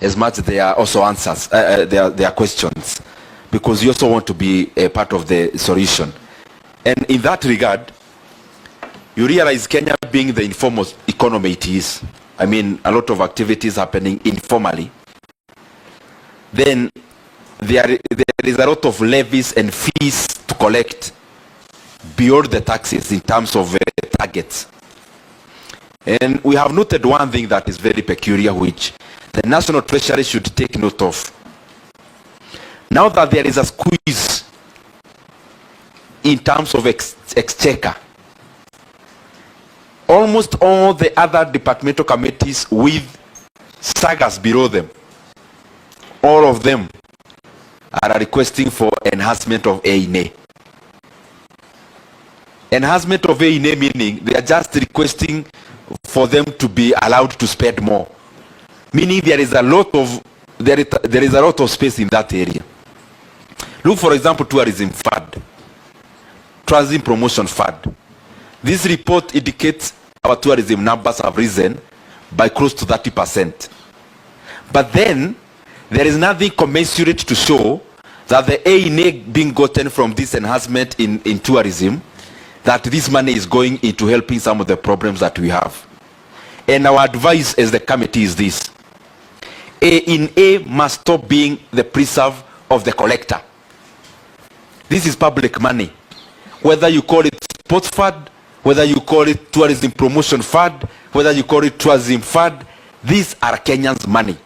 as much as they are also answers, they are questions, because you also want to be a part of the solution. And in that regard, you realize Kenya being the informal economy it is, I mean, a lot of activities happening informally, then there is a lot of levies and fees to collect beyond the taxes in terms of targets. And we have noted one thing that is very peculiar, which the National Treasury should take note of. Now that there is a squeeze in terms of exchequer, almost all the other departmental committees with sagas below them, all of them are requesting for enhancement of A&A. Enhancement of A&A meaning they are just requesting for them to be allowed to spend more, meaning there is a lot of space in that area. Look, for example, tourism fund, tourism promotion fund. This report indicates our tourism numbers have risen by close to 30%. But then there is nothing commensurate to show that the A&A being gotten from this enhancement in tourism, that this money is going into helping some of the problems that we have. And our advice as the committee is this: A&A must stop being the preserve of the collector. This is public money. Whether you call it sports fund, whether you call it tourism promotion fund, whether you call it tourism fund, these are Kenyans' money.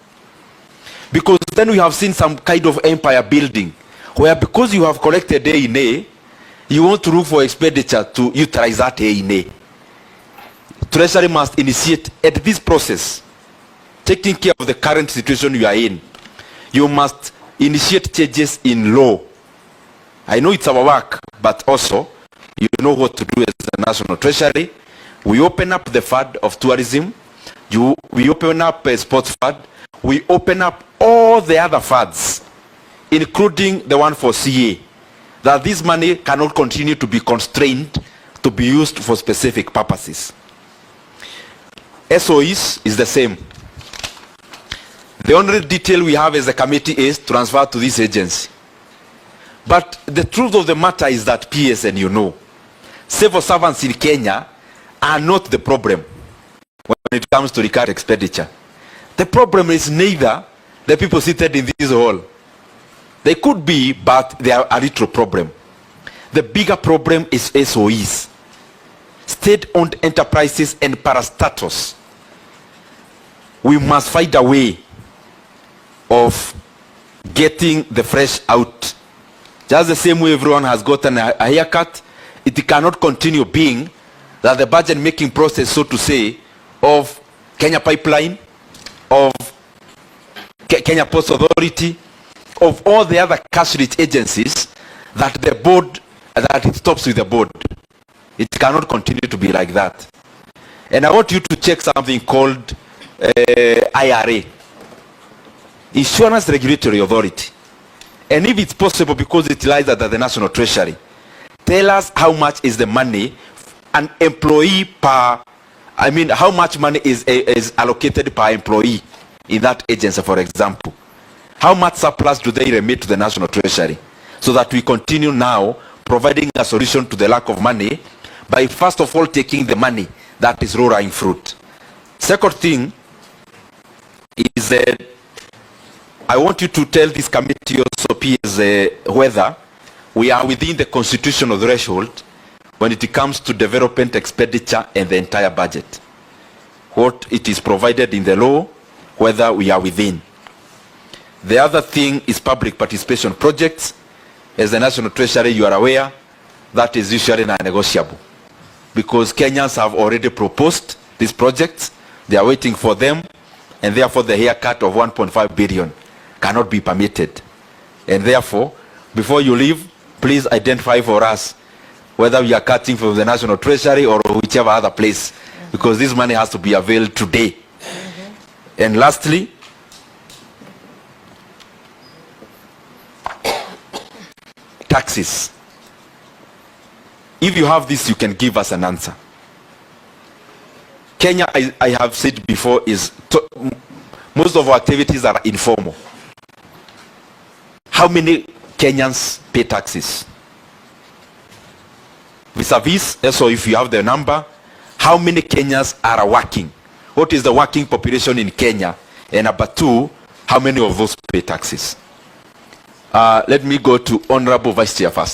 Because then we have seen some kind of empire building, where because you have collected A&A, you want to look for expenditure to utilize that A&A. Treasury must initiate at this process, taking care of the current situation you are in. You must initiate changes in law. I know it's our work, but also you know what to do as the National Treasury. We open up the fund of tourism. We open up a sports fund. We open up all the other funds, including the one for CA, that this money cannot continue to be constrained to be used for specific purposes. SOEs is the same. The only detail we have as a committee is transfer to this agency. But the truth of the matter is that PSN, you know, civil servants in Kenya are not the problem when it comes to recurrent expenditure. The problem is neither the people seated in this hall. They could be, but they are a little problem. The bigger problem is SOEs, state-owned enterprises and parastatus. We must find a way of getting the fresh out. Just the same way everyone has gotten a haircut, it cannot continue being that the budget making process, so to say, of Kenya Pipeline, of Kenya Post Authority, of all the other cash-rich agencies, that the board, that it stops with the board. It cannot continue to be like that. And I want you to check something called IRA, Insurance Regulatory Authority. And if it's possible, because it lies at the National Treasury, tell us how much is the money an employee per, I mean, how much money is allocated per employee in that agency, for example. How much surplus do they remit to the National Treasury? So that we continue now providing a solution to the lack of money by first of all taking the money that is low-lying fruit. Second thing is I want you to tell this committee also, whether we are within the constitutional threshold when it comes to development expenditure and the entire budget. What it is provided in the law, whether we are within. The other thing is public participation projects. As the National Treasury, you are aware, that is usually non-negotiable. Because Kenyans have already proposed these projects, they are waiting for them, and therefore the haircut of 1.5 billion cannot be permitted. And therefore, before you leave, please identify for us whether we are cutting from the National Treasury or whichever other place, because this money has to be availed today. And lastly, taxes. If you have this, you can give us an answer. Kenya, I have said before, is Most of our activities are informal. How many Kenyans pay taxes? Vis-a-vis, so if you have the number, how many Kenyans are working? What is the working population in Kenya? And number two, how many of those pay taxes? Let me go to Honorable Vice Chair first.